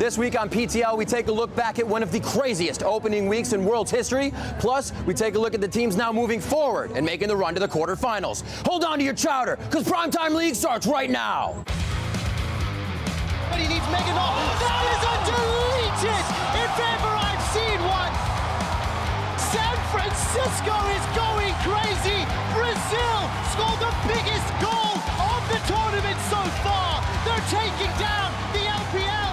This week on PTL, we take a look back at one of the craziest opening weeks in World's history. Plus, we take a look at the teams now moving forward and making the run to the quarterfinals. Hold on to your chowder, because Primetime League starts right now. But he needs Megan off. That is undeleted, if ever I've seen one. San Francisco is going crazy. Brazil scored the biggest goal of the tournament so far. They're taking down the LPL.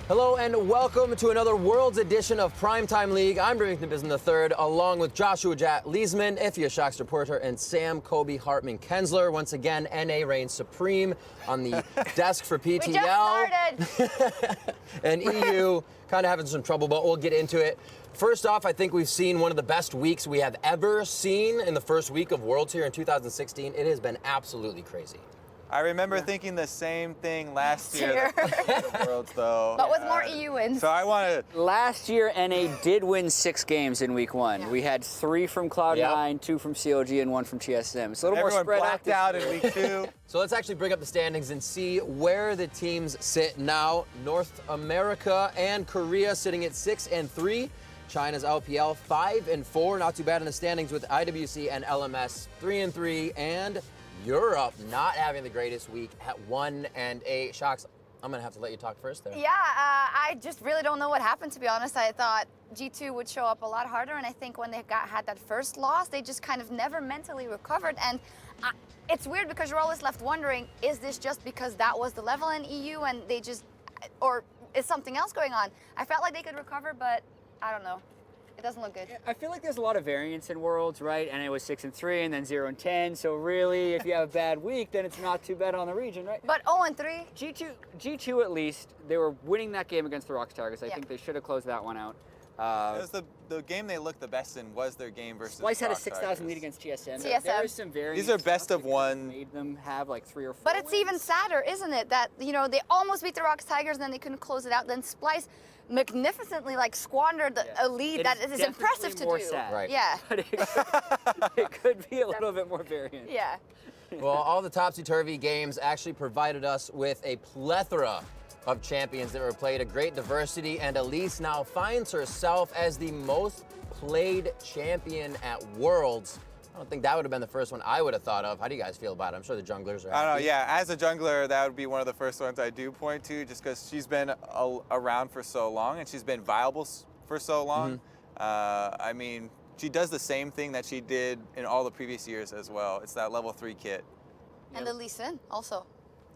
Hello and welcome to another World's edition of Primetime League. I'm Remington Bisman III, along with Joshua Jatt Leesman, Ifya Shaks reporter, and Sam Kobe Hartman Kensler. Once again, NA reigns supreme on the desk for PTL. We just started. And EU kind of having some trouble, but we'll get into it. First off, I think we've seen one of the best weeks we have ever seen in the first week of Worlds here in 2016. It has been absolutely crazy. I remember thinking the same thing last year. The Worlds, though. But with more EU wins. So I want to. Last year, NA did win 6 games in week 1. Yeah. We had 3 from Cloud9, 2 from COG, and 1 from TSM. So a little Everyone more spread blacked out in week 2. So let's actually bring up the standings and see where the teams sit now. North America and Korea sitting at 6 and 3. China's LPL 5 and 4. Not too bad in the standings with IWC and LMS 3 and 3. And Europe not having the greatest week at 1 and 8. Shaks, I'm gonna have to let you talk first there. Yeah, I just really don't know what happened, to be honest. I thought G2 would show up a lot harder, and I think when they had that first loss, they just kind of never mentally recovered. And it's weird because you're always left wondering, is this just because that was the level in EU and they just, or is something else going on? I felt like they could recover, but I don't know. It doesn't look good. I feel like there's a lot of variance in Worlds, right? And it was 6 and 3, and then 0 and 10. So really, if you have a bad week, then it's not too bad on the region, right? But 0 and 3. G2 at least, they were winning that game against the Rox Tigers. I think they should have closed that one out. It was the game they looked the best in was their game versus Splice had a Rock 6,000 Tigers. lead against TSM. TSM. There is some variance. These are best of that one. Made them have like 3 or 4 But it's even sadder, isn't it? That, you know, they almost beat the Rox Tigers and then they couldn't close it out. Then Splice magnificently squandered a lead that is impressive to do. Sad. Right. Yeah. But it could be a little bit more variant. Yeah. Well, all the topsy-turvy games actually provided us with a plethora of champions that were played, a great diversity, and Elise now finds herself as the most played champion at Worlds. I don't think that would have been the first one I would have thought of. How do you guys feel about it? I'm sure the junglers are happy. I don't know, yeah, as a jungler, that would be one of the first ones I do point to, just because she's been around for so long and she's been viable for so long. I mean, she does the same thing that she did in all the previous years as well. It's that level 3 kit. And the Lee Sin also.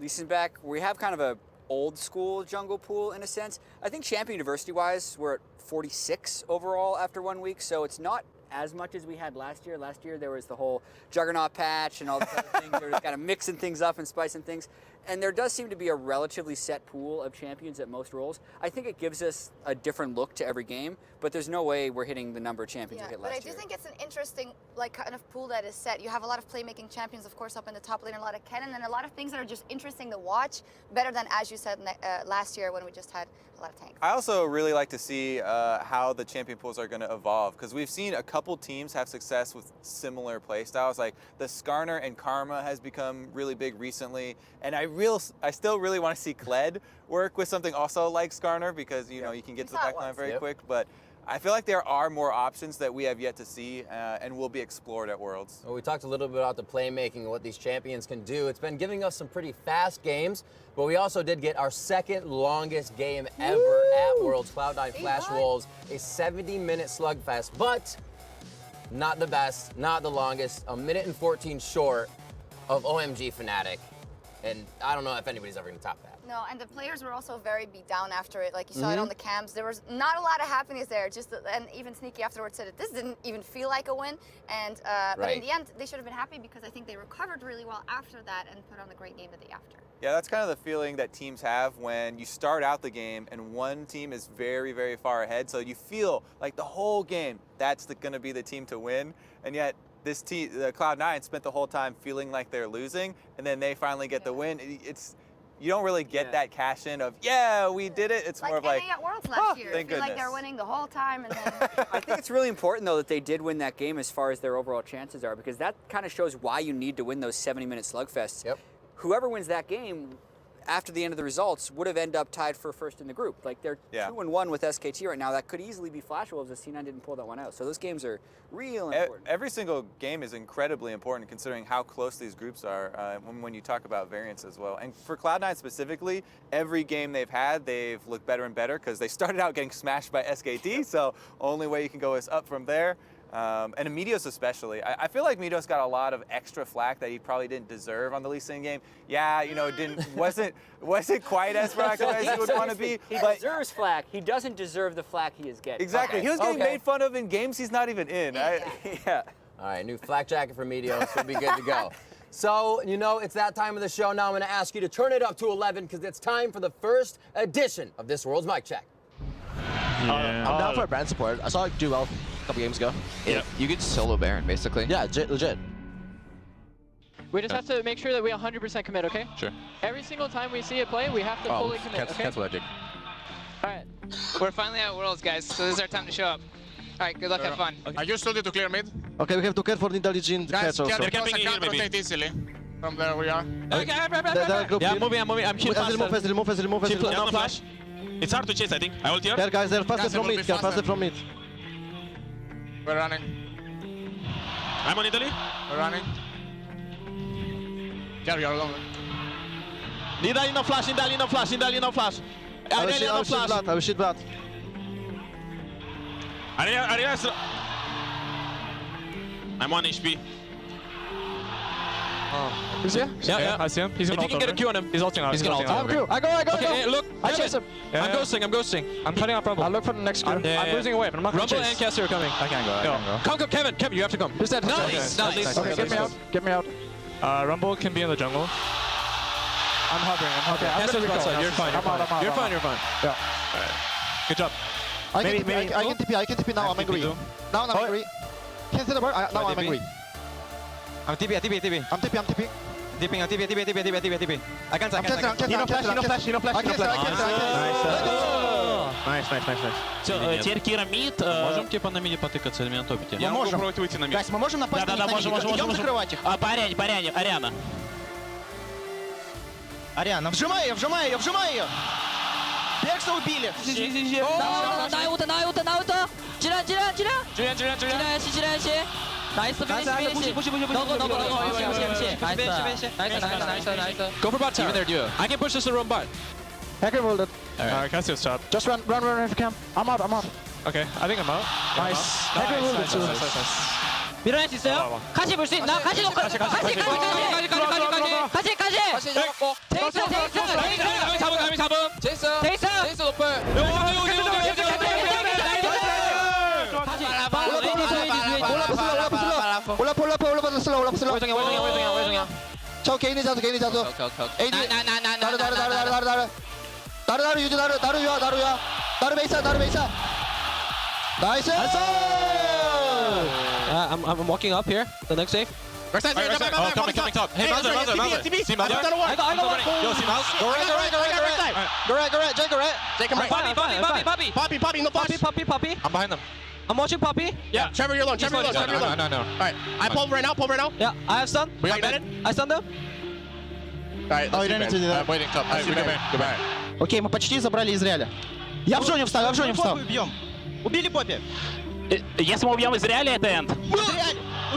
Lee Sin back. We have kind of a old school jungle pool in a sense. I think champion diversity wise, we're at 46 overall after 1 week, so it's not as much as we had last year. Last year there was the whole Juggernaut patch and all the other things. They were just kind of mixing things up and spicing things. And there does seem to be a relatively set pool of champions at most roles. I think it gives us a different look to every game, but there's no way we're hitting the number of champions we hit last year. But I do think it's an interesting kind of pool that is set. You have a lot of playmaking champions, of course, up in the top lane, a lot of Kennen, and a lot of things that are just interesting to watch, better than, as you said, last year when we just had a lot of tanks. I also really like to see how the champion pools are going to evolve, because we've seen a couple teams have success with similar play styles. Like the Skarner and Karma has become really big recently, and I still really want to see Kled work with something also like Skarner, because you know you can get to the backline very quick. But I feel like there are more options that we have yet to see and will be explored at Worlds. Well, we talked a little bit about the playmaking and what these champions can do. It's been giving us some pretty fast games, but we also did get our second longest game ever at Worlds. Cloud9 Flash Wolves, a 70-minute slugfest, but not the best, not the longest, a minute and 14 short of OMG Fnatic. And I don't know if anybody's ever going to top that. No, and the players were also very beat down after it. Like you saw it on the camps. There was not a lot of happiness there. And even Sneaky afterwards said that this didn't even feel like a win. And but in the end, they should have been happy because I think they recovered really well after that and put on a great game the day after. Yeah, that's kind of the feeling that teams have when you start out the game and one team is very, very far ahead. So you feel like the whole game, that's going to be the team to win. And yet this team, the Cloud9, spent the whole time feeling like they're losing, and then they finally get the win. You don't really get that cash in of, yeah, we did it. It's more of like, NA at Worlds last year. Thank I feel like goodness. they're winning the whole time. And then I think it's really important, though, that they did win that game as far as their overall chances are, because that kind of shows why you need to win those 70-minute slugfests. Yep. Whoever wins that game, after the end of the results, would have ended up tied for first in the group. Like they're 2-1 with SKT right now. That could easily be Flash Wolves if C9 didn't pull that one out. So those games are real important. Every single game is incredibly important considering how close these groups are when you talk about variance as well. And for Cloud9 specifically, every game they've had, they've looked better and better because they started out getting smashed by SKT, so only way you can go is up from there. And Meteos especially. I feel like Meteos got a lot of extra flack that he probably didn't deserve on the Lee Sin game. Yeah, you know, wasn't quite as flack as he would want to be. He but deserves flack. He doesn't deserve the flack he is getting. Exactly. Okay. He was getting made fun of in games he's not even in. Yeah. All right, new flak jacket for Meteos. We'll be good to go. So, you know, it's that time of the show now. I'm going to ask you to turn it up to 11 because it's time for the first edition of this World's Mic Check. I'm down for a brand support. I saw it do well a couple games ago. Yeah, you could solo Baron, basically. Yeah, legit. We just have to make sure that we 100% commit, okay? Sure. Every single time we see it play, we have to fully commit, okay? Cancel that, Jake. All right. We're finally at Worlds, guys, so this is our time to show up. All right, good luck, have fun. I just told you to clear mid. Okay, we have to care for intelligent catch also. Guys, because I can't rotate easily. From there we are. Yeah, I'm moving. I'm here faster. Remove. No flash. It's hard to chase, I think. I ult here. Care, guys, they're faster from mid. Faster from mid. We're running. I'm on Italy. We're running. Carry our long. Nidali no flash. I will shoot blood. Aria is... I'm 1 HP. He's here? Yeah. I see him. He's If you can get a Q on him. He's ulting out. He's gonna ult. I go. Okay, look. I chase him. I'm ghosting. I'm cutting up Rumble. I'll look for the next Q. I'm losing away, but I'm not gonna Rumble chase. and Cassie are coming. I can't go. Come, Kevin, you have to come. Who's dead? Nice. Okay, get me out. Rumble can be in the jungle. I'm hovering. Okay, Cassie's outside. You're fine. You're fine. Yeah. Alright. Good job. I can TP now. I'm angry. Now I'm angry. Can't see the word. Now I'm angry. I'm TP. I'm TP. TP. I can't. No flash. Nice. Все, теперь Кира мид. Можем типа на миде потыкаться или меня топите? Я могу попробовать выйти на мид. Гайс, мы можем напасть на них. Идем закрывать их. По Ариане, Ариана. Ариана, вжимай ее. Бекса убили. На аута. Чира. Nice, finish. Nice. Go for bot tower. Even there, duo. I can push this to run bot. Hacker rolled it. Cassio's top. Just run if you can. I'm out. Okay, I think I'm out. Nice. Hacker rolled it too. 밀어낼 수 있어요? 같이 볼 수 있나? 같이 놓고 같이 잡고. 제이스 높을 올라프 슬로우. 월정이야 저 개인이 자수. AD. 나루 유지. 나루 베이사. 나이스. I'm walking up here. The next safe. Coming top. Hey, Mauser. See Mauser? I got one. Yo, see Mouse? Go right. Jake him right. Poppy, no flash. Poppy. I'm behind them. I'm watching Poppy. Yeah, Trevor, you're alone. No. Alright, I pull right now. Yeah, I have stun. We got dead. I stunned them. Alright, you don't need to do that. I'm waiting top. Alright, we go back. Окей, мы почти забрали Израиля. Я в зоне встал. Убили Поппи. Если мы убьем Израиля, это энд.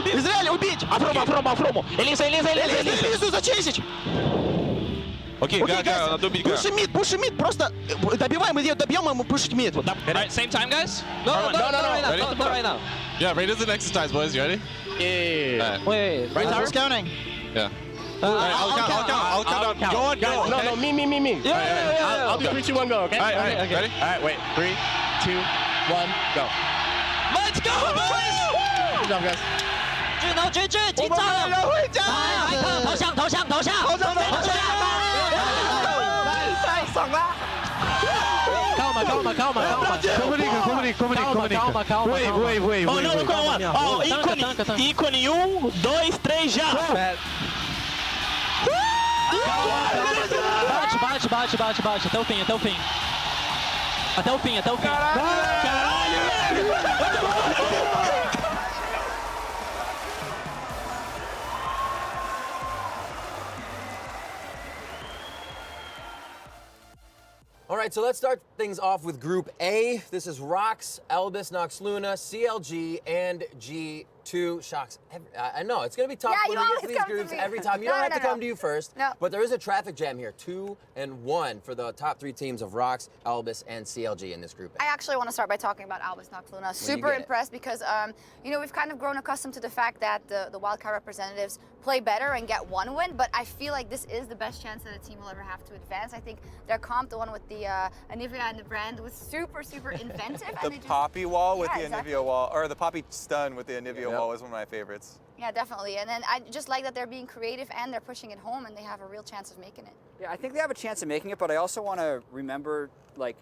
Израиля убить! Афрому. Элизу зачесить! Окей, надо добить Га. Пуши мид, просто добиваем ее, добьем, и мы пушить мид. Alright, same time, guys? No, right now. Yeah, Raid is an exercise, boys. You ready? Yeah. Wait. Right, who's counting? Yeah. I'll count. Go. No, me. Yeah. I'll do 3, 2, 1, go, okay? Alright, ready? Alright, wait. 3, 2, 1, go. Let's go, boys! Good job, guys. 追，紧张！投降！太爽了！ Calma. Wait. Oh, não, calma. Ó, ícone 1, 2, 3, já! Bate, até o fim. Até o fim. Caralho! right, so let's start things off with Group A. This is Rox, Albus, Nox Luna, CLG, and G2. Shocks. I know, it's going to be tough when we get to these groups every time. You don't have to come to you first. No. But there is a traffic jam here. 2 and 1 for the top 3 teams of Rox, Albus, and CLG in this Group A. I actually want to start by talking about Albus Nox Luna. Super impressed because, you know, we've kind of grown accustomed to the fact that the wildcard representatives play better and get 1 win, but I feel like this is the best chance that a team will ever have to advance. I think their comp, the one with the Anivia and the brand, was super, super inventive. The Poppy wall with the Anivia wall, or the Poppy stun with the Anivia wall was one of my favorites. Yeah, definitely. And then I just like that they're being creative and they're pushing it home and they have a real chance of making it. Yeah, I think they have a chance of making it, but I also want to remember, like,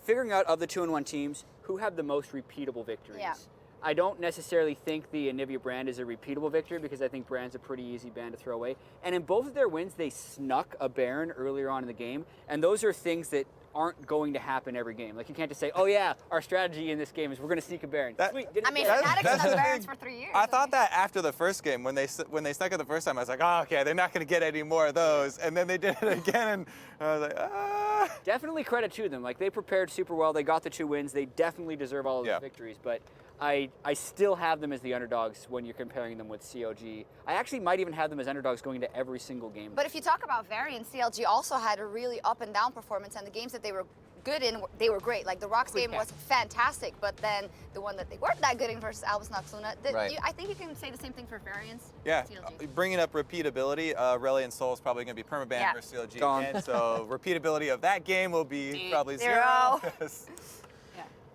figuring out of the 2-1 teams who have the most repeatable victories. Yeah. I don't necessarily think the Anivia brand is a repeatable victory because I think brand's a pretty easy band to throw away. And in both of their wins, they snuck a Baron earlier on in the game, and those are things that aren't going to happen every game. Like, you can't just say, oh yeah, our strategy in this game is we're going to sneak a Baron. Sweet, I mean, Fnatic snuck Barons for 3 years. I thought that after the first game, when they snuck it the first time, I was like, oh, okay, they're not going to get any more of those. And then they did it again, and I was like, ah. Definitely credit to them. Like, they prepared super well. They got the 2 wins. They definitely deserve all of those victories. But I still have them as the underdogs when you're comparing them with CLG. I actually might even have them as underdogs going into every single game. But if you talk about Varian, CLG also had a really up and down performance, and the games that they were good in, they were great. Like the Rox game was fantastic, but then the one that they weren't that good in versus Albus Nox Luna, I think you can say the same thing for Variance. Yeah, CLG. Bringing up repeatability, Reli and Soul is probably going to be permaban versus CLG Gone. again, so repeatability of that game will be probably 0. Yeah,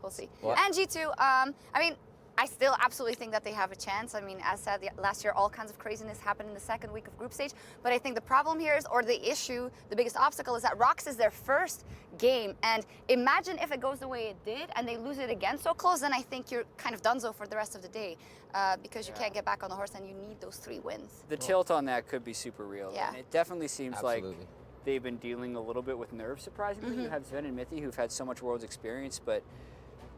we'll see. And G2, I mean, I still absolutely think that they have a chance. I mean, as said, last year all kinds of craziness happened in the second week of group stage. But I think the problem here is, or the issue, the biggest obstacle is that Rox is their first game. And imagine if it goes the way it did and they lose it again so close, then I think you're kind of donezo for the rest of the day because you can't get back on the horse and you need those 3 wins. The tilt on that could be super real. Yeah. And it definitely seems like they've been dealing a little bit with nerves, surprisingly. You have Sven and Mithy who've had so much Worlds experience, but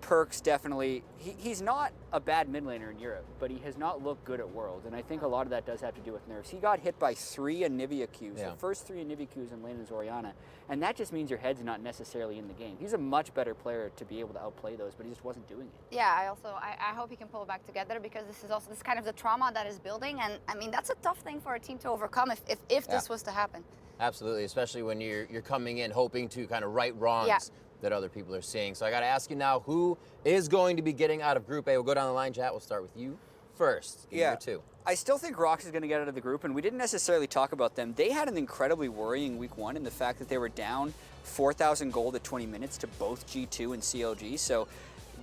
Perks definitely, he's not a bad mid laner in Europe, but he has not looked good at Worlds, and I think a lot of that does have to do with nerves. He got hit by 3 Anivia Qs, the first 3 Anivia Qs in lane is Orianna, and that just means your head's not necessarily in the game. He's a much better player to be able to outplay those, but he just wasn't doing it. Yeah, I hope he can pull it back together because this is kind of the trauma that is building, and I mean, that's a tough thing for a team to overcome if this was to happen. Absolutely, especially when you're coming in hoping to kind of right wrongs that other people are seeing. So I got to ask you now, who is going to be getting out of Group A? We'll go down the line, chat. We'll start with you first. Number 2. I still think Rox is going to get out of the group, and we didn't necessarily talk about them. They had an incredibly worrying week 1 in the fact that they were down 4,000 gold at 20 minutes to both G2 and CLG. So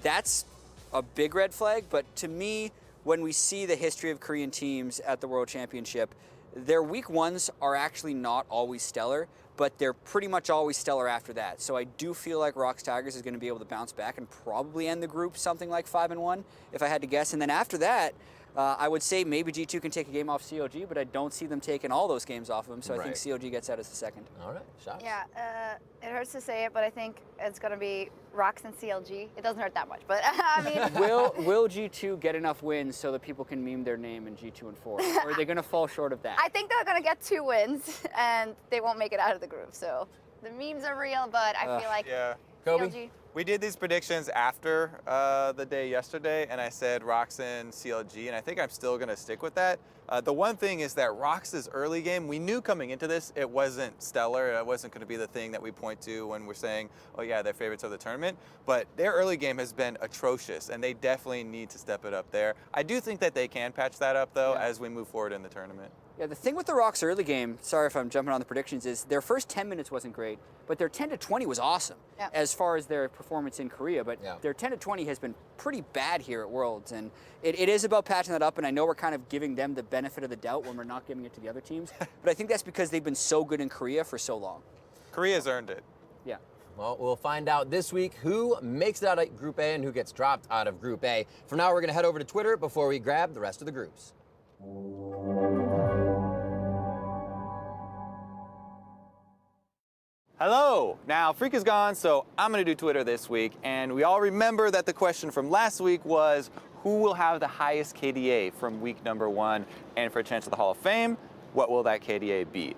that's a big red flag. But to me, when we see the history of Korean teams at the World Championship, their week 1s are actually not always stellar, but they're pretty much always stellar after that. So I do feel like Rox Tigers is going to be able to bounce back and probably end the group something like 5-1, if I had to guess. And then after that, I would say maybe G2 can take a game off CLG, but I don't see them taking all those games off of them, so I think CLG gets out as the second. All right, shots. Yeah, it hurts to say it, but I think it's going to be Rox and CLG. It doesn't hurt that much, but I mean... Will G2 get enough wins so that people can meme their name in G2 and 4? Or are they going to fall short of that? I think they're going to get 2 wins, and they won't make it out of the group, so the memes are real, but I feel like CLG... We did these predictions after the day yesterday, and I said Rox and CLG, and I think I'm still going to stick with that. The one thing is that Rox's early game, we knew coming into this, it wasn't stellar. It wasn't going to be the thing that we point to when we're saying, oh yeah, they're favorites of the tournament. But their early game has been atrocious, and they definitely need to step it up there. I do think that they can patch that up, though, as we move forward in the tournament. Yeah, the thing with the Rox early game, sorry if I'm jumping on the predictions, is their first 10 minutes wasn't great, but their 10 to 20 was awesome as far as their performance in Korea. But their 10 to 20 has been pretty bad here at Worlds, and it is about patching that up, and I know we're kind of giving them the benefit of the doubt when we're not giving it to the other teams, but I think that's because they've been so good in Korea for so long. Korea's earned it. Yeah. Well, we'll find out this week who makes it out of Group A and who gets dropped out of Group A. For now, we're going to head over to Twitter before we grab the rest of the groups. Hello! Now, Freak is gone, so I'm going to do Twitter this week. And we all remember that the question from last week was, who will have the highest KDA from week number 1 and for a chance at the Hall of Fame? what will that KDA be?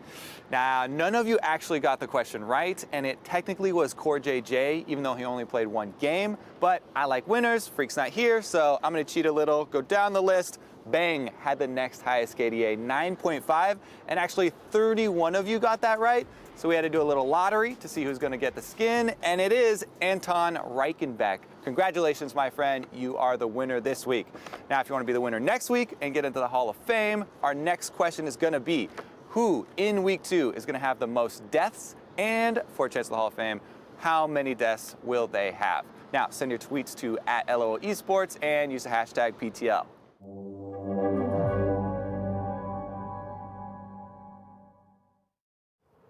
Now, none of you actually got the question right, and it technically was Core JJ, even though he only played 1 game, but I like winners, Freak's not here, so I'm gonna cheat a little, go down the list. Bang had the next highest KDA, 9.5, and actually 31 of you got that right. So we had to do a little lottery to see who's gonna get the skin, and it is Anton Reichenbeck. Congratulations, my friend, you are the winner this week. Now, if you wanna be the winner next week and get into the Hall of Fame, our next question is gonna be, who in week 2 is gonna have the most deaths? And for a chance to the Hall of Fame, how many deaths will they have? Now, send your tweets to @LOL eSports and use the hashtag PTL.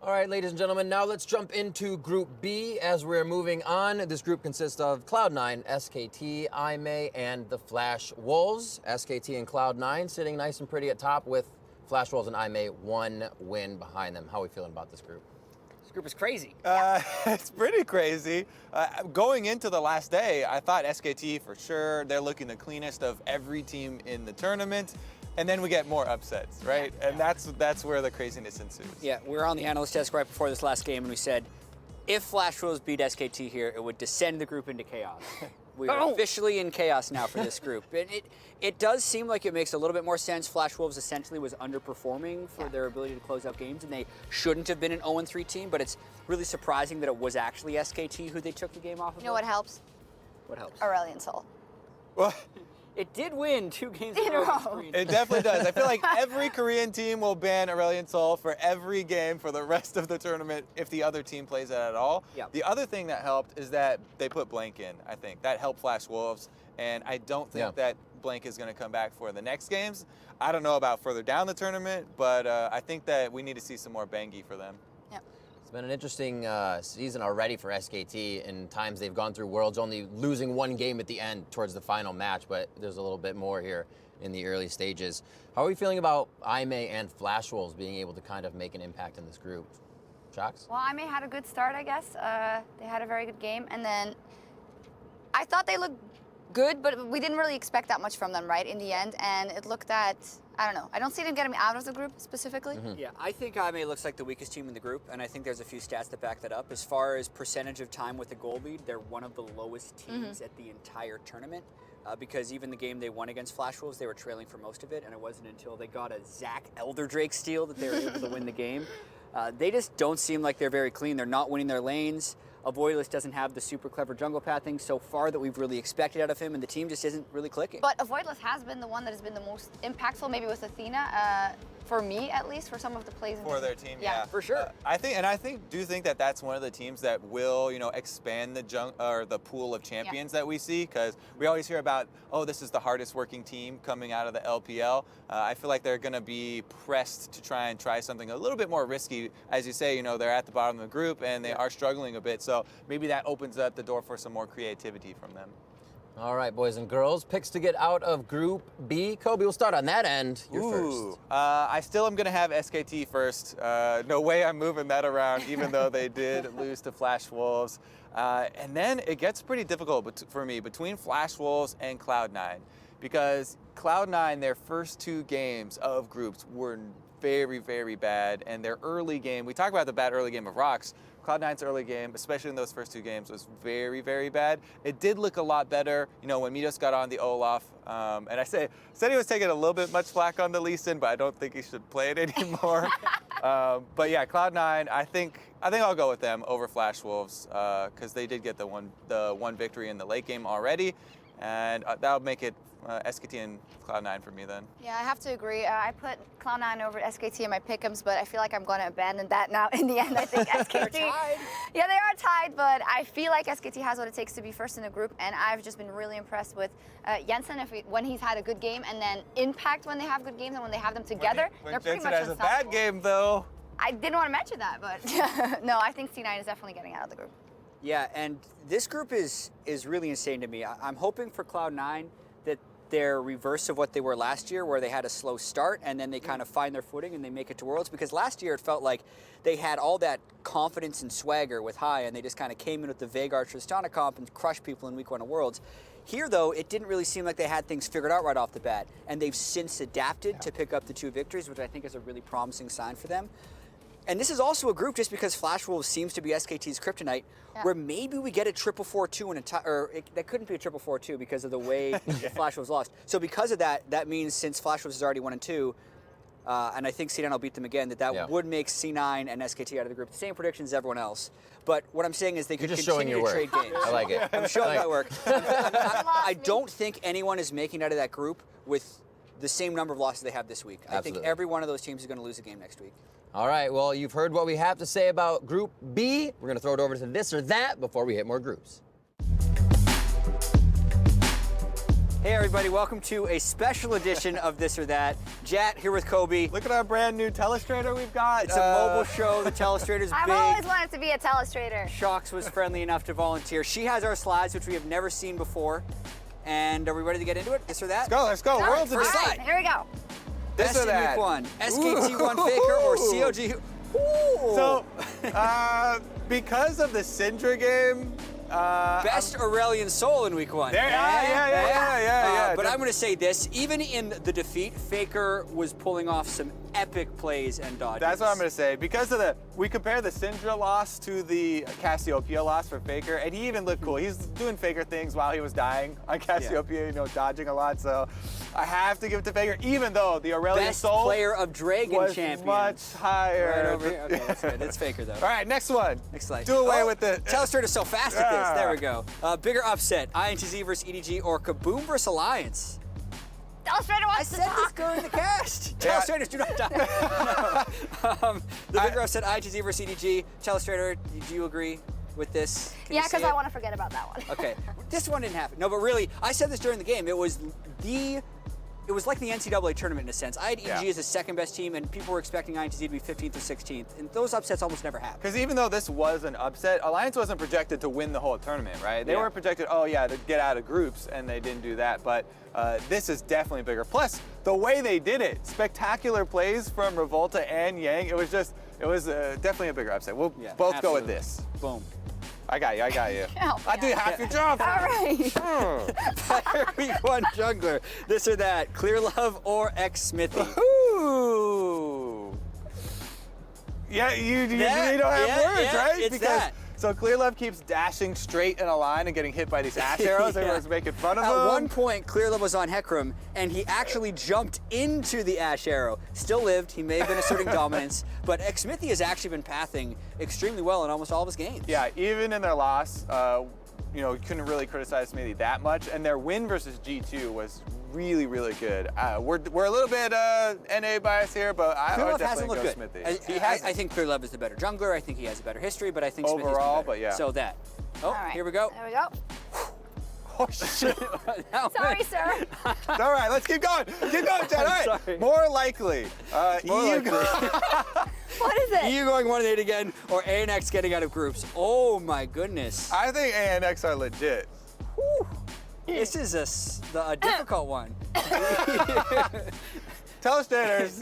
All right, ladies and gentlemen, now let's jump into Group B as we're moving on. This group consists of Cloud9, SKT, IMA, and the Flash Wolves. SKT and Cloud9 sitting nice and pretty at top with Flash Wolves and IMA 1 win behind them. How are we feeling about this group? This group is crazy. It's pretty crazy. Going into the last day, I thought SKT for sure, they're looking the cleanest of every team in the tournament. And then we get more upsets, right? Yeah. And that's where the craziness ensues. Yeah, we were on the analyst desk right before this last game, and we said, if Flash Wolves beat SKT here, it would descend the group into chaos. We are officially in chaos now for this group. And it does seem like it makes a little bit more sense. Flash Wolves essentially was underperforming for their ability to close out games, and they shouldn't have been an 0-3 team, but it's really surprising that it was actually SKT who they took the game off of. You know what helps? What helps? Aurelion Sol. Well, it did win 2 games in a row. It definitely does. I feel like every Korean team will ban Aurelion Sol for every game for the rest of the tournament if the other team plays it at all. Yep. The other thing that helped is that they put Blank in, I think. That helped Flash Wolves, and I don't think that Blank is going to come back for the next games. I don't know about further down the tournament, but I think that we need to see some more Bangi for them. It's been an interesting season already for SKT. In times they've gone through Worlds, only losing 1 game at the end towards the final match, but there's a little bit more here in the early stages. How are we feeling about IMA and Flash Wolves being able to kind of make an impact in this group? Shocks? Well, IMA had a good start, I guess. They had a very good game, and then I thought they looked good, but we didn't really expect that much from them, right, in the end, and it looked at, I don't know, I don't see them getting out of the group specifically. Yeah, I think IMA looks like the weakest team in the group, and I think there's a few stats that back that up. As far as percentage of time with the goal lead, they're one of the lowest teams at the entire tournament, because even the game they won against Flash Wolves, they were trailing for most of it, and it wasn't until they got a Zach Elderdrake steal that they were able to win the game. They just don't seem like they're very clean. They're not winning their lanes. Avoidless doesn't have the super clever jungle pathing so far that we've really expected out of him, and the team just isn't really clicking. But Avoidless has been the one that has been the most impactful, maybe with Athena, for me at least, for some of the plays. For their team, yeah. For sure. I do think that that's one of the teams that will, expand the pool of champions that we see, because we always hear about, oh, this is the hardest working team coming out of the LPL. I feel like they're going to be pressed to try something a little bit more risky. As you say, they're at the bottom of the group and they are struggling a bit, so maybe that opens up the door for some more creativity from them. All right, boys and girls, picks to get out of Group B. Kobe, we'll start on that end. You're first. I still am going to have SKT first. No way I'm moving that around, even though they did lose to Flash Wolves. And then it gets pretty difficult for me between Flash Wolves and Cloud9, because Cloud9, their first 2 games of groups were very, very bad, and their early game, we talk about the bad early game of Rocks, Cloud9's early game, especially in those first 2 games, was very, very bad. It did look a lot better, when Midos got on the Olaf, and I said he was taking a little bit much flack on the Lee Sin, but I don't think he should play it anymore. But yeah, Cloud9, I think I'll go with them over Flash Wolves, because they did get the one victory in the late game already, and that'll make it SKT and Cloud9 for me then. Yeah, I have to agree. I put Cloud9 over SKT in my pick'ems, but I feel like I'm going to abandon that now in the end. I think SKT... They're tied. Yeah, they are tied, but I feel like SKT has what it takes to be first in the group, and I've just been really impressed with Jensen when he's had a good game, and then Impact when they have good games, and when they have them together, they're pretty much Jensen has a bad game, though. I didn't want to mention that, but no, I think C9 is definitely getting out of the group. Yeah, and this group is really insane to me. I'm hoping for Cloud9 that they're reverse of what they were last year, where they had a slow start and then they kind of find their footing and they make it to Worlds. Because last year it felt like they had all that confidence and swagger with High, and they just kind of came in with the Veigar Tristana comp and crushed people in week 1 of Worlds. Here, though, it didn't really seem like they had things figured out right off the bat, and they've since adapted to pick up the 2 victories, which I think is a really promising sign for them. And this is also a group, just because Flash Wolves seems to be SKT's kryptonite, where maybe we get a 4-4-2 and that couldn't be a 4-4-2 because of the way the Flash Wolves lost. So because of that, that means since Flash Wolves is already 1-2, and I think C9 will beat them again, that would make C9 and SKT out of the group. The same predictions as everyone else. But what I'm saying is they could continue to trade games. I like it. I'm showing my work. I don't think anyone is making out of that group with the same number of losses they have this week. I think every one of those teams is going to lose a game next week. All right, well, you've heard what we have to say about Group B. We're going to throw it over to this or that before we hit more groups. Hey everybody, welcome to a special edition of This or That. Jat here with Kobe. Look at our brand new telestrator we've got. It's a mobile show. The telestrator's big. I've always wanted to be a telestrator. Shox was friendly enough to volunteer. She has our slides, which we have never seen before. And are we ready to get into it? This or that? Let's go. World's All right, here we go. This or that. Week 1. SKT1 Faker or COG? Ooh. So, because of the Syndra game, Best Aurelian Soul in week 1. Yeah. But I'm going to say this, even in the defeat, Faker was pulling off some epic plays and dodges. That's what I'm going to say. Because of we compare the Syndra loss to the Cassiopeia loss for Faker, and he even looked cool. He's doing Faker things while he was dying on Cassiopeia, dodging a lot. So I have to give it to Faker, even though the Aurelian Soul Best player of Dragon was Champion. much higher. Right over here. Okay, that's good. It's Faker, though. All right, next one. Next slide. Do away with the... Telestrator's so fast at this. There we go. Bigger upset, INTZ versus EDG or Kaboom versus Alliance? Telestrator wants to talk. I said this during the cast. Telestrators do not die. The bigger upset, INTZ versus EDG. Telestrator, do you agree with this? Yeah, because I want to forget about that one. Okay. This one didn't happen. No, but really, I said this during the game. It was like the NCAA tournament in a sense. I had EDG as the second best team, and people were expecting INTZ to be 15th or 16th, and those upsets almost never happen. Because even though this was an upset, Alliance wasn't projected to win the whole tournament, right? They were projected, to get out of groups, and they didn't do that. But this is definitely bigger. Plus, the way they did it, spectacular plays from Revolta and Yang. It was definitely a bigger upset. We'll both go with this. Boom. I got you. I do half your job. All right. Fire Week 1 jungler. This or that. Clear Love or X Smithy? Ooh. Yeah, you don't have words, right? It's that. So Clear Love keeps dashing straight in a line and getting hit by these ash arrows. Everyone's making fun of him. At one point, Clear Love was on Hecarim, and he actually jumped into the ash arrow. Still lived. He may have been asserting dominance, but X Smithy has actually been pathing extremely well in almost all of his games. Yeah, even in their loss, you couldn't really criticize Smithy that much, and their win versus G2 was really, really good. We're a little bit NA biased here, but I would definitely go Smithy. I think Clear Love is the better jungler. I think he has a better history, but I think Smithy's overall, better. but yeah. So that. Oh, All right. Here we go. There we go. Oh, shit. Sorry, sir. All right, let's keep going. Keep going, Chad. All right. Sorry. More likely. More likely. What is it? EU going 1-8 again, or ANX getting out of groups? Oh my goodness. I think ANX are legit. Whew. This is a difficult one. Telestrators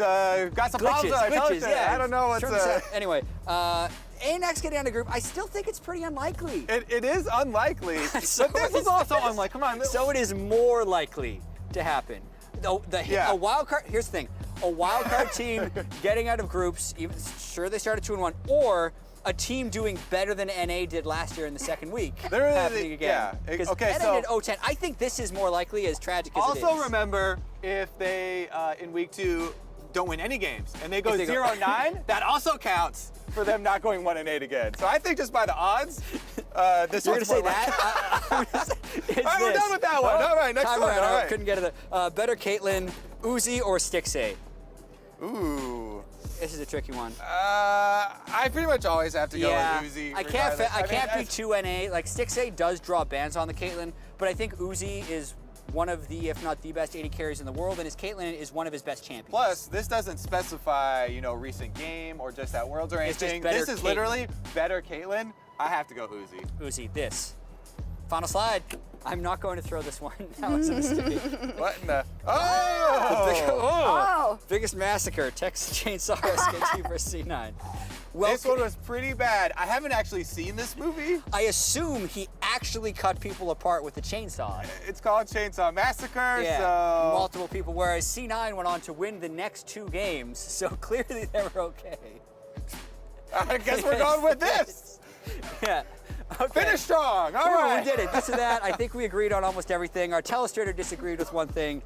got some problems. Glitches, I don't know what's... Anyway, ANX getting out of group, I still think it's pretty unlikely. It is unlikely, So but this is also unlikely. Come on. So it is more likely to happen. A wild card, here's the thing, a wild card team getting out of groups, even sure they started 2-1, or a team doing better than NA did last year in the second week happening again. Because NA did 0-10. I think this is more likely, as tragic as it is. Also remember, if they, in week 2, don't win any games, and they go 0-9, that also counts for them not going 1-8 again. So I think just by the odds, this You're one's gonna say more that? All right, we're done with that one. All right, next one. All right. Couldn't get it. Better Caitlyn, Uzi, or Stixxay? Ooh. This is a tricky one. I pretty much always have to go with Uzi. I can't be too NA. Like, Stixxay does draw bans on the Caitlyn, but I think Uzi is one of the, if not the best AD carries in the world, and his Caitlyn is one of his best champions. Plus, this doesn't specify, recent game or just at Worlds or anything. This is literally better Caitlyn. I have to go Uzi. Uzi, this. Final slide. I'm not going to throw this one. That was a mistake. What in the? Oh! Biggest massacre. Texas Chainsaw SKT versus C9. Well, this one was pretty bad. I haven't actually seen this movie. I assume he actually cut people apart with the chainsaw. It's called Chainsaw Massacre, Yeah, so... multiple people, whereas C9 went on to win the next 2 games, so clearly they were okay. I guess we're going with this. Yeah. Okay. Finish strong. All right. We did it. This or that. I think we agreed on almost everything. Our telestrator disagreed with one thing.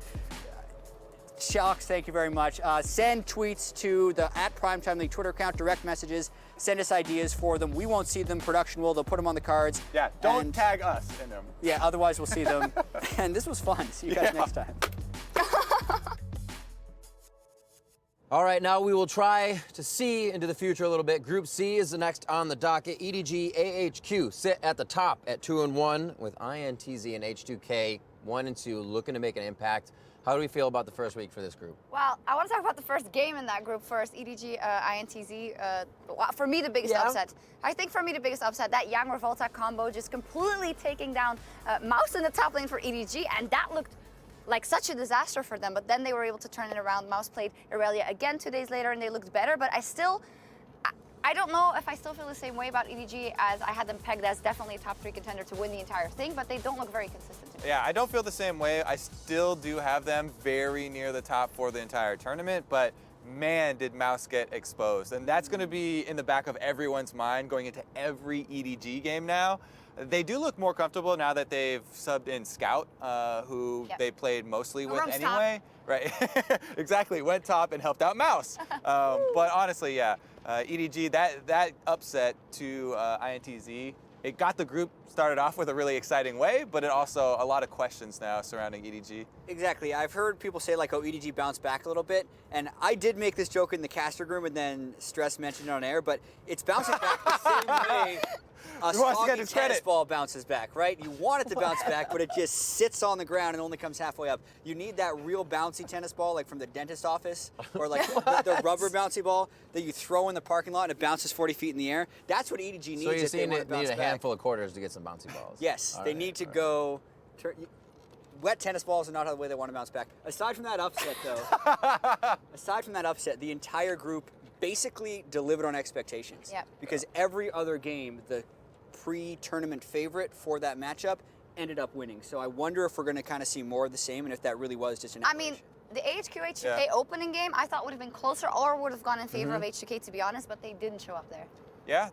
Shocks, thank you very much. Send tweets to the @PrimeTime League Twitter account, direct messages. Send us ideas for them. We won't see them. Production will. They'll put them on the cards. Yeah, don't tag us in them. Yeah, otherwise we'll see them. And this was fun. See you guys next time. All right, now we will try to see into the future a little bit. Group C is the next on the docket. EDG, AHQ sit at the top at 2-1 with INTZ and H2K 1-2 looking to make an impact. How do we feel about the first week for this group? Well, I want to talk about the first game in that group first. EDG, INTZ. For me, the biggest upset. I think for me, the biggest upset, that Yang Revolta combo just completely taking down Mouse in the top lane for EDG, and that looked like such a disaster for them, but then they were able to turn it around. Mouse played Irelia again 2 days later, and they looked better, but I don't know if I still feel the same way about EDG as I had them pegged as definitely a top 3 contender to win the entire thing, but they don't look very consistent to me. Yeah, I don't feel the same way. I still do have them very near the top for the entire tournament, but man, did Mouse get exposed. And that's going to be in the back of everyone's mind going into every EDG game now. They do look more comfortable now that they've subbed in Scout, who they played mostly with anyway. Right, exactly, went top and helped out Mouse. But honestly, yeah, EDG, that upset to INTZ, it got the group started off with a really exciting way, but it also, a lot of questions now surrounding EDG. Exactly, I've heard people say like, oh, EDG bounced back a little bit, and I did make this joke in the caster room and then Stress mentioned it on air, but it's bouncing back the same way a soggy tennis ball bounces back, right? You want it to bounce back, but it just sits on the ground and only comes halfway up. You need that real bouncy tennis ball, like from the dentist office, or like the rubber bouncy ball that you throw in the parking lot and it bounces 40 feet in the air. That's what EDG needs. So you're if saying they they need a handful of quarters to get some bouncy balls? Yes, they need to go. Wet tennis balls are not the way they want to bounce back. Aside from that upset, though, the entire group basically delivered on expectations. Yep. Because every other game, the pre-tournament favorite for that matchup ended up winning. So I wonder if we're going to kind of see more of the same, and if that really was just an aberration. I mean, the H2K opening game I thought would have been closer or would have gone in favor of H2K, to be honest, but they didn't show up there. Yeah,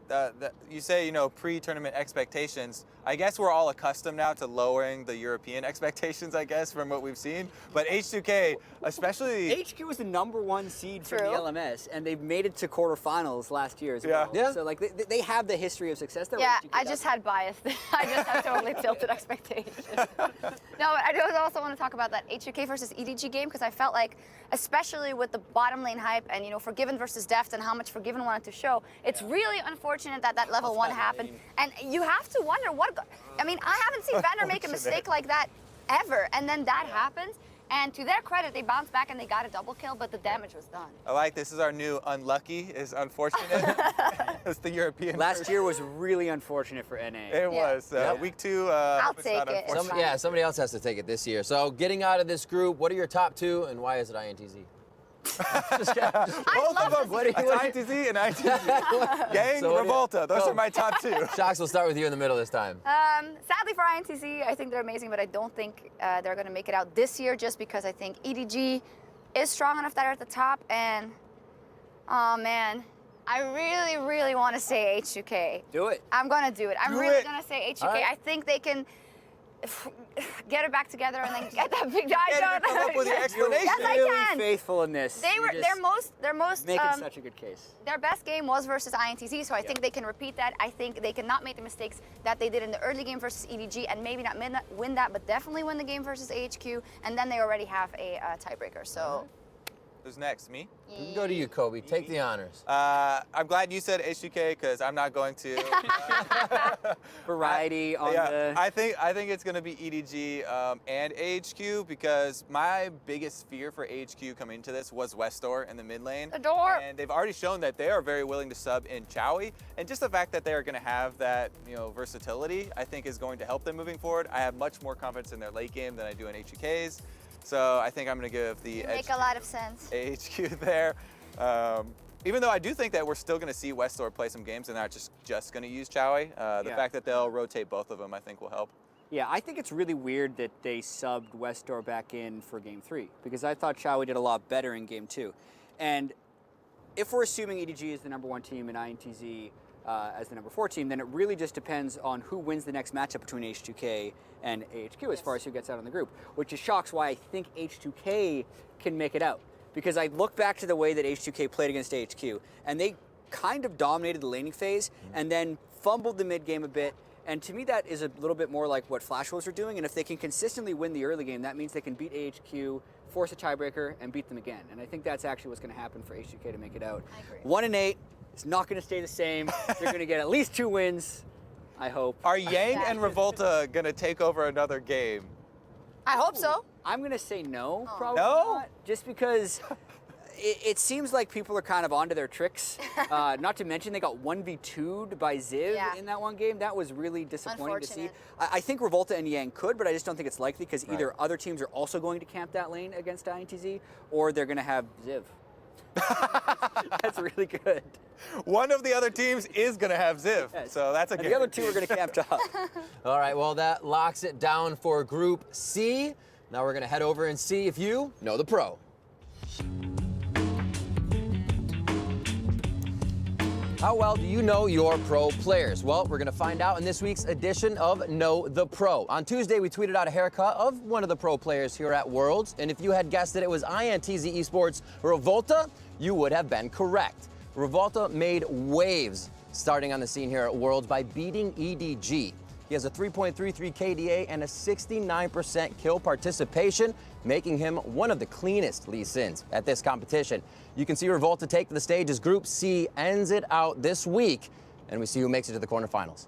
you say, pre-tournament expectations. I guess we're all accustomed now to lowering the European expectations, I guess, from what we've seen. But H2K, especially... HQ was the #1 seed for the LMS, and they've made it to quarterfinals last year as well. Yeah. So, like, they have the history of success there. Yeah, I just had bias. I just have totally tilted expectations. No, but I do also want to talk about that H2K versus EDG game, because I felt like, especially with the bottom lane hype and, Forgiven versus Deft and how much Forgiven wanted to show, it's really unfortunate that level 1 happened. And you have to wonder I haven't seen Vander make a mistake like that ever. And then that happens. And to their credit, they bounced back and they got a double kill, but the damage was done. I like this is our new unlucky is unfortunate. It's the European Last year was really unfortunate for NA. It was. Week 2, I'll take it. Somebody else has to take it this year. So getting out of this group, what are your top 2 and why is it INTZ? Both of them. INTZ and INTZ. Yang, Revolta. Those are my top 2. Shocks, we'll start with you in the middle this time. Sadly for INTZ, I think they're amazing, but I don't think they're going to make it out this year just because I think EDG is strong enough that they're at the top. And, oh man, I really, really want to say H2K. Do it. I'm going to do it. I'm really going to say H2K. Right. I think they can get it back together and then get that big die done. Come up with your explanation. Yes, I really can. Faithful in this. Their most making such a good case. Their best game was versus INTZ, so I think they can repeat that. I think they cannot make the mistakes that they did in the early game versus EDG, and maybe not win that, but definitely win the game versus AHQ, and then they already have a tiebreaker. So Who's next? Me? We can go to you, Kobe. Take the honors. I'm glad you said H2K because I'm not going to. Variety on the. I think it's going to be EDG and AHQ because my biggest fear for AHQ coming into this was Westor in the mid lane. Adore. And they've already shown that they are very willing to sub in Chowie. And just the fact that they are going to have that versatility, I think is going to help them moving forward. I have much more confidence in their late game than I do in H2K's. So I think I'm going to give the edge Make a lot of sense. AHQ there. Even though I do think that we're still going to see Westor play some games and they're not just going to use Chowie. The fact that they'll rotate both of them, I think, will help. Yeah, I think it's really weird that they subbed Westor back in for Game 3 because I thought Chowie did a lot better in Game 2. And if we're assuming EDG is the #1 team and INTZ as the #4 team, then it really just depends on who wins the next matchup between H2K and AHQ as far as who gets out in the group, which is shocks why I think H2K can make it out. Because I look back to the way that H2K played against AHQ, and they kind of dominated the laning phase and then fumbled the mid game a bit. And to me, that is a little bit more like what Flash Wolves are doing. And if they can consistently win the early game, that means they can beat AHQ, force a tiebreaker, and beat them again. And I think that's actually what's going to happen for H2K to make it out. I agree. 1-8. It's not going to stay the same. They're going to get at least 2 wins, I hope. Are Yang and Revolta going to take over another game? I hope so. I'm going to say no, probably No? not, just because it seems like people are kind of onto their tricks. Not to mention they got 1v2'd by Ziv in that one game. That was really disappointing to see. I think Revolta and Yang could, but I just don't think it's likely because either other teams are also going to camp that lane against INTZ or they're going to have Ziv. That's really good. One of the other teams is going to have Ziv, so that's a and the other two are going to camp top. All right, well, that locks it down for Group C. Now we're going to head over and see if you know the pro. How well do you know your pro players? Well, we're going to find out in this week's edition of Know the Pro. On Tuesday, we tweeted out a haircut of one of the pro players here at Worlds, and if you had guessed that it was INTZ Esports Revolta, you would have been correct. Revolta made waves starting on the scene here at Worlds by beating EDG. He has a 3.33 KDA and a 69% kill participation, making him one of the cleanest Lee Sins at this competition. You can see Revolta take to the stage as Group C ends it out this week, and we see who makes it to the quarterfinals.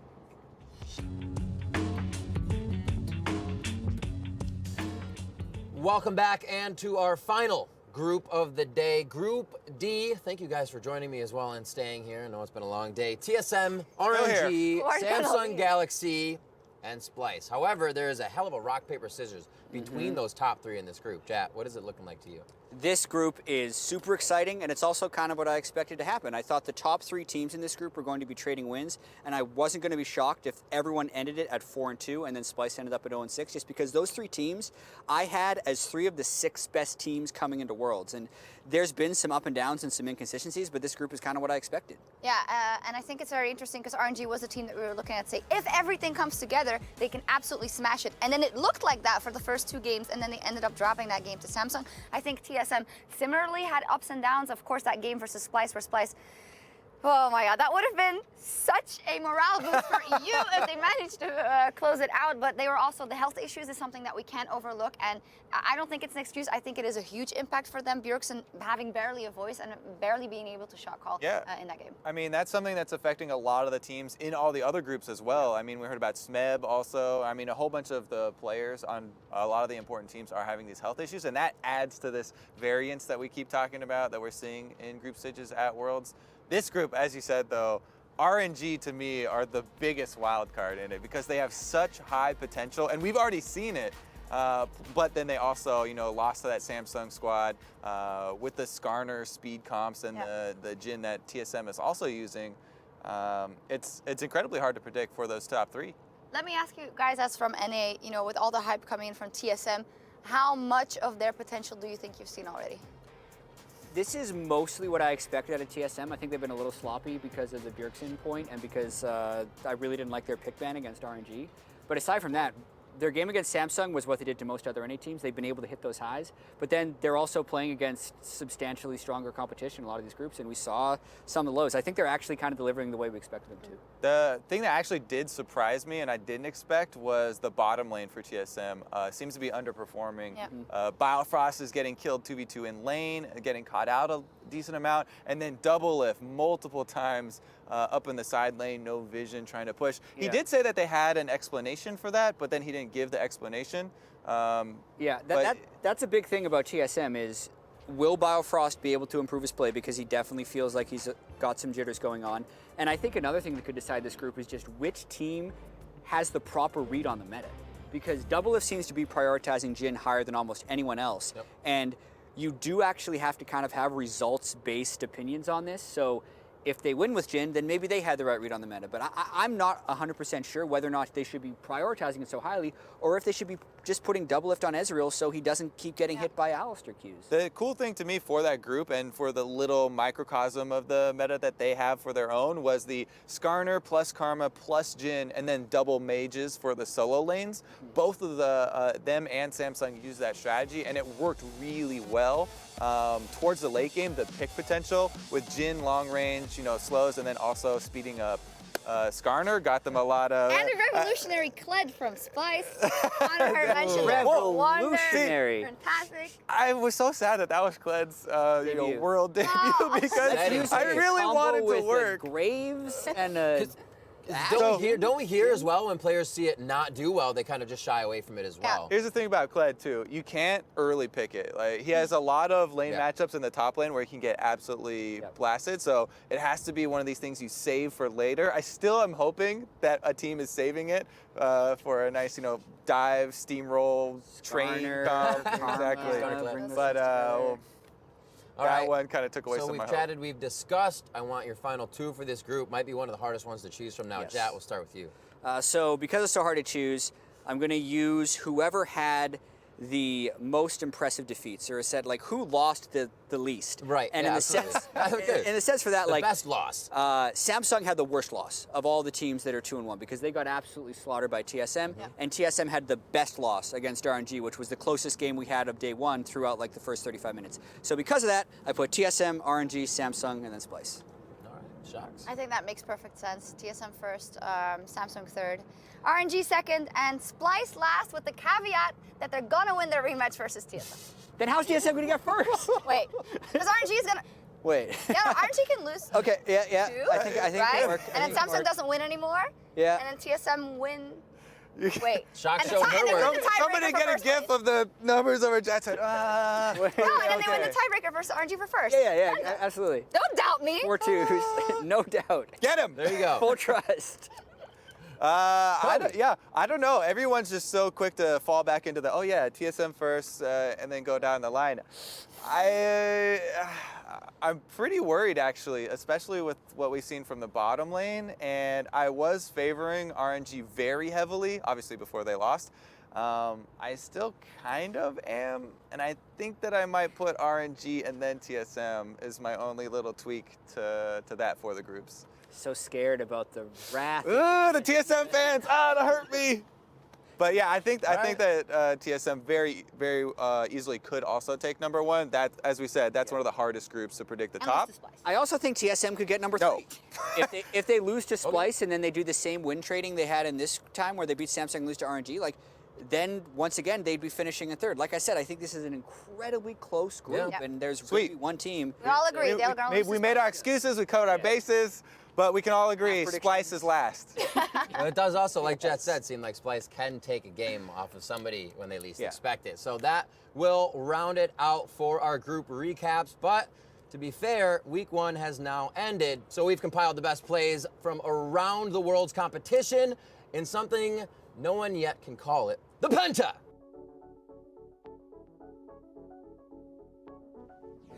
Welcome back and to our final group of the day, Group D. Thank you guys for joining me as well and staying here. I know it's been a long day. TSM, RNG, Samsung Galaxy, and Splice. However, there is a hell of a rock, paper, scissors between those top 3 in this group. Jat, what is it looking like to you? This group is super exciting, and it's also kind of what I expected to happen. I thought the top 3 teams in this group were going to be trading wins, and I wasn't going to be shocked if everyone ended it at 4-2, and then Splice ended up at 0-6, just because those 3 teams I had as 3 of the 6 best teams coming into Worlds. And there's been some up and downs and some inconsistencies, but this group is kind of what I expected. Yeah, and I think it's very interesting because RNG was a team that we were looking at, say, if everything comes together, they can absolutely smash it. And then it looked like that for the first 2 games, and then they ended up dropping that game to Samsung. I think TSM similarly had ups and downs. Of course, that game versus Splice, where Splice, oh my God, that would have been such a morale boost for EU if they managed to close it out. But they were also, the health issues is something that we can't overlook. And I don't think it's an excuse. I think it is a huge impact for them. Bjergsen having barely a voice and barely being able to shot call in that game. I mean, that's something that's affecting a lot of the teams in all the other groups as well. I mean, we heard about Smeb also. I mean, a whole bunch of the players on a lot of the important teams are having these health issues. And that adds to this variance that we keep talking about that we're seeing in group stages at Worlds. This group, as you said, though, RNG to me are the biggest wild card in it because they have such high potential, and we've already seen it. But then they also, lost to that Samsung squad with the Skarner speed comps and the Jhin that TSM is also using. It's incredibly hard to predict for those top 3. Let me ask you guys, as from NA, with all the hype coming in from TSM, how much of their potential do you think you've seen already? This is mostly what I expected out of TSM. I think they've been a little sloppy because of the Bjergsen point and because I really didn't like their pick ban against RNG. But aside from that, their game against Samsung was what they did to most other NA teams. They've been able to hit those highs, but then they're also playing against substantially stronger competition in a lot of these groups, and we saw some of the lows. I think they're actually kind of delivering the way we expected them to. The thing that actually did surprise me and I didn't expect was the bottom lane for TSM. Seems to be underperforming. Biofrost is getting killed 2v2 in lane, getting caught out a decent amount, and then double lift multiple times up in the side lane, no vision, trying to push. He did say that they had an explanation for that, but then he didn't give the explanation. That's a big thing about TSM is, will Biofrost be able to improve his play, because he definitely feels like he's got some jitters going on. And I think another thing that could decide this group is just which team has the proper read on the meta. Because Doublelift seems to be prioritizing Jhin higher than almost anyone else. And you do actually have to kind of have results-based opinions on this. So if they win with Jhin, then maybe they had the right read on the meta. But I'm not 100% sure whether or not they should be prioritizing it so highly, or if they should be just putting Doublelift on Ezreal so he doesn't keep getting hit by Alistar Qs. The cool thing to me for that group and for the little microcosm of the meta that they have for their own was the Skarner plus Karma plus Jhin and then double mages for the solo lanes. Both of them and Samsung used that strategy, and it worked really well. Towards the late game, the pick potential with Jhin long range, slows, and then also speeding up Skarner got them a lot of... And a revolutionary Kled from Splice. Honor her mentioned revolutionary. Fantastic. I was so sad that was Kled's world debut because I really wanted to work. Graves and Don't we hear as well when players see it not do well, they kind of just shy away from it as well? Here's the thing about Kled too. You can't early pick it. Like, he has a lot of lane matchups in the top lane where he can get absolutely blasted. So it has to be one of these things you save for later. I still am hoping that a team is saving it for a nice, dive, steamroll, train comp. Exactly. But that one kind of took away some of my hope. So we've chatted, we've discussed. I want your final two for this group. Might be one of the hardest ones to choose from now. Jat, we'll start with you. So because it's so hard to choose, I'm going to use whoever had the most impressive defeats, or said like who lost the least. Right. And in the sense for that, the like best loss. Samsung had the worst loss of all the teams that are 2-1 because they got absolutely slaughtered by TSM, and TSM had the best loss against RNG, which was the closest game we had of day one throughout like the first 35 minutes. So because of that, I put TSM, RNG, Samsung, and then Splice. Shocks. I think that makes perfect sense. TSM first, Samsung third, RNG second, and Splice last, with the caveat that they're gonna win their rematch versus TSM. Then how's TSM gonna get first? Wait, because RNG is gonna. Wait. Yeah, no, RNG can lose. Okay, yeah. Two, I think right? it work. And then Samsung doesn't win anymore. Yeah. And then TSM win. Wait. Shock show her. Somebody get a gif of the numbers over Jat's head. No, and then they win the tiebreaker versus RNG for first. Yeah, absolutely. Don't doubt me. 4-2s, no doubt. Get him. There you go. Full trust. I don't know. Everyone's just so quick to fall back into the, TSM first, and then go down the line. I'm pretty worried, actually, especially with what we've seen from the bottom lane, and I was favoring RNG very heavily, obviously before they lost. I still kind of am, and I think that I might put RNG and then TSM is my only little tweak to that for the groups. So scared about the wrath. The TSM fans, that hurt me. But yeah, I think that TSM very, very easily could also take number one. That, as we said, that's one of the hardest groups to predict the top. I also think TSM could get number 3. If they lose to Splice and then they do the same win trading they had in this time where they beat Samsung and lose to RNG, then once again they'd be finishing in third. Like I said, I think this is an incredibly close group, and there's really one team. We all agree. We made our excuses, we covered our bases. But we can all agree, Splice is last. Well, it does also, like Jet said, seem like Splice can take a game off of somebody when they least expect it. So that will round it out for our group recaps. But to be fair, week 1 has now ended. So we've compiled the best plays from around the world's competition in something no one yet can call it, the Penta.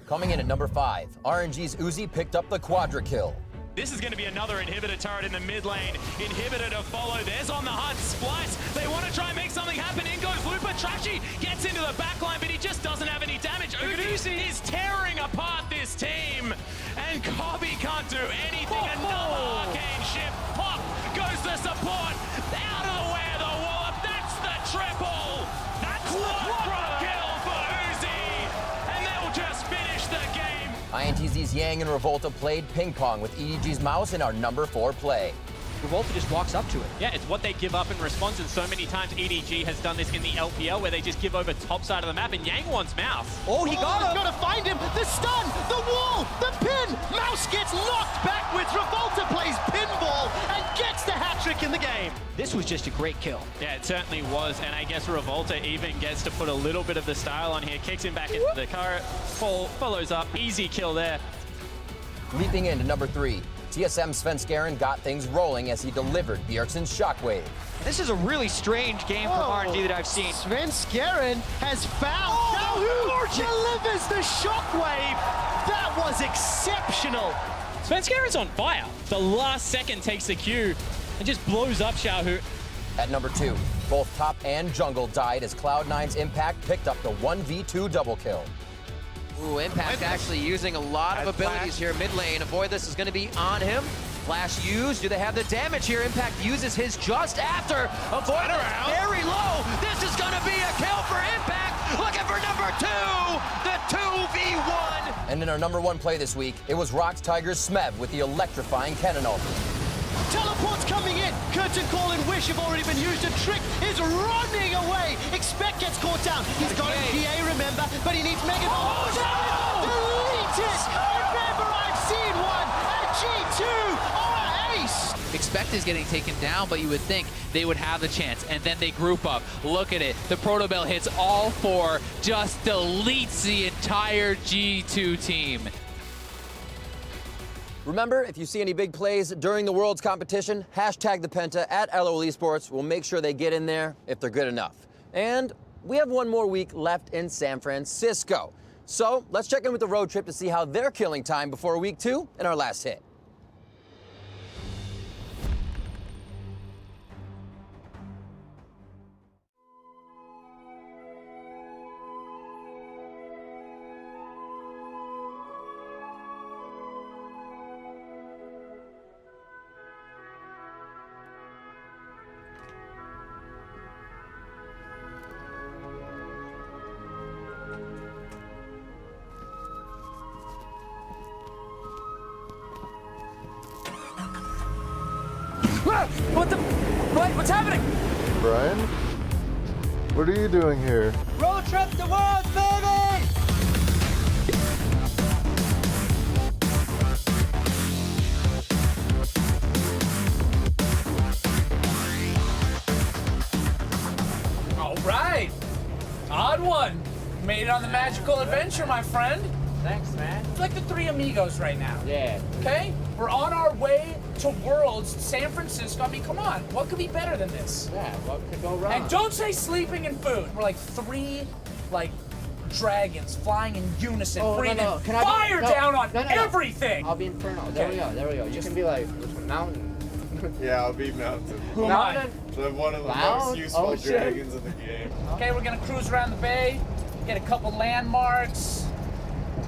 Coming in at number 5, RNG's Uzi picked up the quadra kill. This is going to be another inhibitor turret in the mid lane. Inhibitor to follow. There's on the hunt. Splice. They want to try and make something happen. In goes Looper. Trashy gets into the backline, but he just doesn't have any damage. Uzi is tearing apart this team. And Cobby can't do anything. Another arcane shift. Pop goes the support. Out of the way of the wallop. That's the INTZ's Yang and Revolta played ping pong with EDG's Mouse in our number 4 play. Revolta just walks up to it. Yeah, it's what they give up in response, and so many times EDG has done this in the LPL where they just give over top side of the map, and Yang wants Mouse. Oh, he got him! Got to find him! The stun! The wall! The pin! Mouse gets knocked backwards! Revolta plays pinball and gets the hat-trick in the game! This was just a great kill. Yeah, it certainly was, and I guess Revolta even gets to put a little bit of the style on here, kicks him back into the car, follows up, easy kill there. Leaping into number 3, TSM Sven Skaren got things rolling as he delivered Bjergsen's Shockwave. This is a really strange game from RNG that I've seen. Sven Skaren has found who delivers the shockwave. That was exceptional. Sven Skaren's on fire. The last second takes the Q and just blows up Xiaohu. At number 2, both top and jungle died as Cloud9's Impact picked up the 1v2 double kill. Ooh, Impact actually using a lot of abilities here mid lane. Avoid this is going to be on him. Flash used. Do they have the damage here? Impact uses his just after. Avoid very low. This is going to be a kill for Impact. Looking for number 2, the 2v1. And in our number 1 play this week, it was Rox Tiger's Smev with the electrifying cannon ulti. Teleport's coming in. Curtain Call and Wish have already been used. A Trick is running away. Expect gets caught down. He's got a PA, remember, but he needs Mega. Oh, deleted! If ever I've seen one, a G2 or an ace. Expect is getting taken down, but you would think they would have the chance, and then they group up. Look at it. The Proto Bell hits all 4, just deletes the entire G2 team. Remember, if you see any big plays during the Worlds competition, hashtag the Penta at LoL eSports. We'll make sure they get in there if they're good enough. And we have one more week left in San Francisco. So let's check in with the road trip to see how they're killing time before week 2 and our last hit. What's happening? Brian? What are you doing here? Road trip to Worlds, baby! All right. Odd one. Made it on the magical adventure, my friend. Thanks, man. It's like the 3 amigos right now. Yeah. Okay? We're on our way to Worlds, San Francisco. I mean, come on. What could be better than this? Yeah, what could go wrong? And don't say sleeping and food. We're like 3, dragons flying in unison, breathing fire down on everything. I'll be Inferno. There we go. You can be like Mountain. Yeah, I'll be Mountain. Mountain. I'm one of the most useful dragons in the game. Okay, we're gonna cruise around the bay, get a couple landmarks,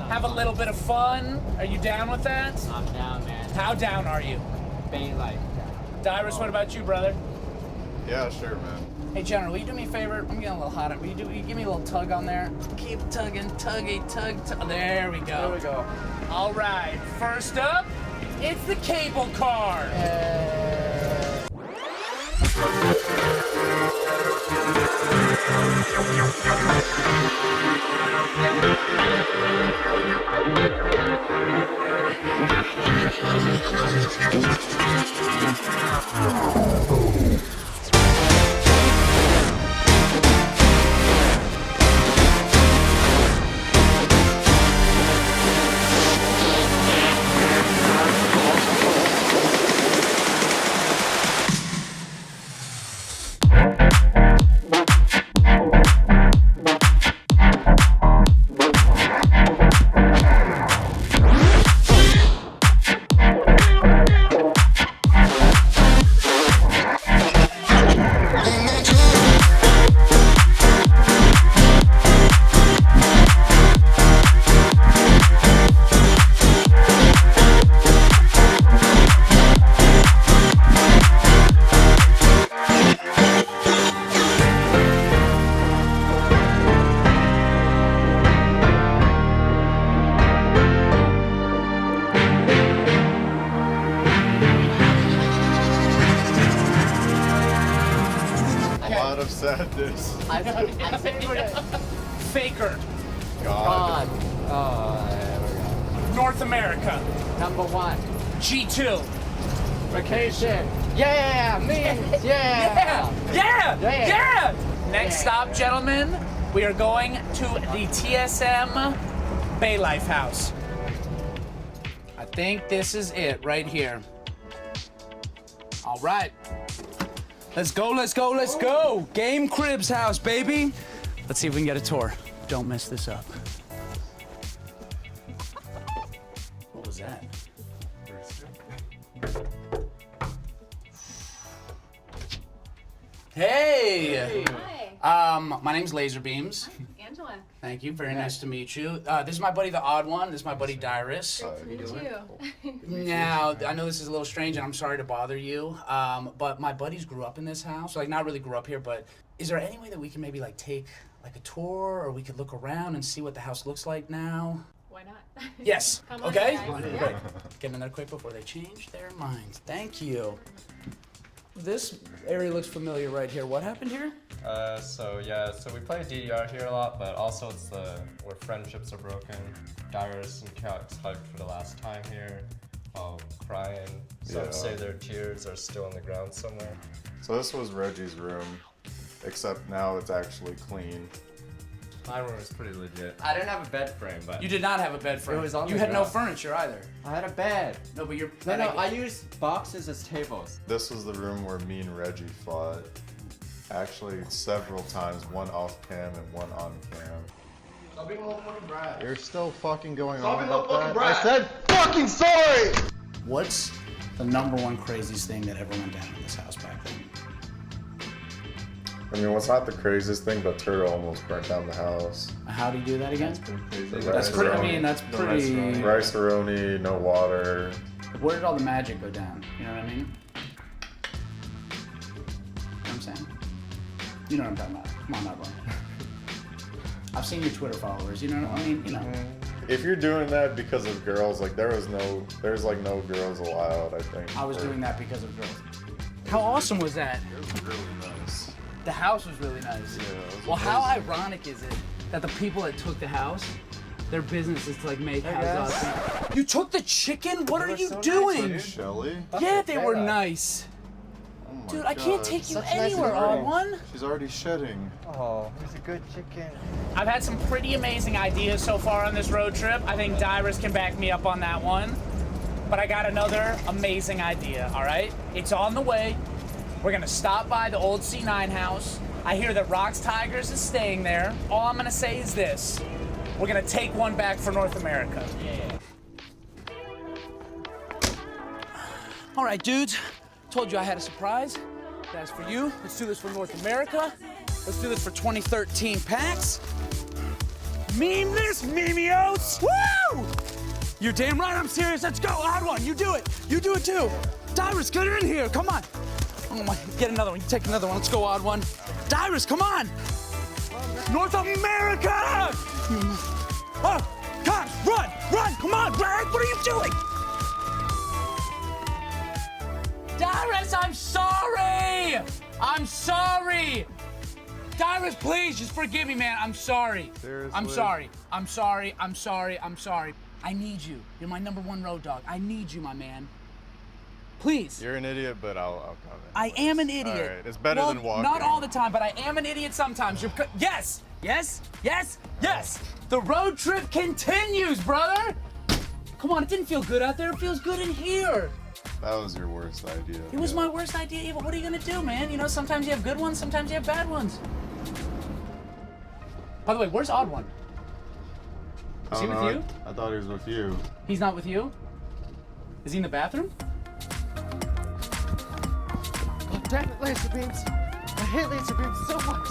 have a little bit of fun. Are you down with that? I'm down, man. How down are you? Bay life. Dyrus, what about you, brother? Yeah, sure, man. Hey, General, will you do me a favor? I'm getting a little hot. Will you give me a little tug on there? Keep tugging, tug. There we go. There we go. All right, first up, it's the cable car. said this. I said Faker. God. Oh, there we go. North America. Number 1. G2. Vacation. Yeah, me. Yeah. Next stop, gentlemen, we are going to the TSM Bay Life House. I think this is it right here. All right. Let's go. Game Cribs house, baby. Let's see if we can get a tour. Don't mess this up. What was that? Hey! Hi. My name's Laserbeams. Angela. Thank you. Very nice to meet you. This is my buddy, the Odd One. This is my buddy, Dyrus. Good to meet you. Now, I know this is a little strange, and I'm sorry to bother you, but my buddies grew up in this house. Like, not really grew up here, but is there any way that we can maybe, like, take, like, a tour, or we could look around and see what the house looks like now? Why not? Yes. Come on, Okay? guys. Great. Get in there quick before they change their minds. Thank you. This area looks familiar right here. What happened here? So we play DDR here a lot, but also it's where friendships are broken. Dyrus and Calix hugged for the last time here, crying. Some say their tears are still on the ground somewhere. So this was Reggie's room, except now it's actually clean. My room is pretty legit. I didn't have a bed frame, but... You did not have a bed frame. It was on You the had no ground. furniture either. I had a bed. No, but you're... No, I used boxes as tables. This was the room where me and Reggie fought. Actually, several times, one off cam and one on cam. You're still fucking going on about that? I said fucking sorry! What's the #1 craziest thing that ever went down in this house back then? I mean, what's not the craziest thing, but Turtle almost burnt down the house. How do you do that again? That's pretty, I mean, that's pretty... Rice-a-roni, no water. Where did all the magic go down? You know what I mean? You know what I'm saying? You know what I'm talking about. Come on, not wrong. I've seen your Twitter followers, you know what I mean? You know. If you're doing that because of girls, like there's like no girls allowed, I think. I was doing that because of girls. How awesome was that? It was really nice. The house was really nice. Yeah, well, how ironic is it that the people that took the house, their business is to like make houses awesome. You took the chicken? What are you doing? Nice, Shelly? Yeah, they were nice. Oh Dude, I can't take you anywhere, Odd One. She's already shedding. Oh, he's a good chicken. I've had some pretty amazing ideas so far on this road trip. I think Dyrus can back me up on that one. But I got another amazing idea, all right? It's on the way. We're gonna stop by the old C9 house. I hear that Rocks Tigers is staying there. All I'm gonna say is this. We're gonna take one back for North America. Yeah. All right, dudes. Told you I had a surprise. That's for you. Let's do this for North America. Let's do this for 2013 PAX. Meme this, Mimios! Woo! You're damn right I'm serious. Let's go, Odd One. You do it. You do it too. Dyrus, get in here. Come on. Oh my, get another one. You take another one. Let's go, Odd One. Dyrus, come on. North America! Oh, cops, run, run. Come on, Brad. What are you doing? Dyrus, I'm sorry! I'm sorry! Dyrus, please, just forgive me, man. I'm sorry. Seriously? I'm sorry. I'm sorry. I'm sorry. I'm sorry. I need you. You're my #1 road dog. I need you, my man. Please. You're an idiot, but I'll come in. I am an idiot. All right, it's better than walking. Not all the time, but I am an idiot sometimes. Yes, yes, yes, yes. The road trip continues, brother. Come on, it didn't feel good out there. It feels good in here. That was your worst idea. It was my worst idea, but what are you gonna do, man? You know, sometimes you have good ones, sometimes you have bad ones. By the way, where's Odd One? Is he with you? I thought he was with you. He's not with you? Is he in the bathroom? Oh, damn it, laser beams. I hate laser beams so much.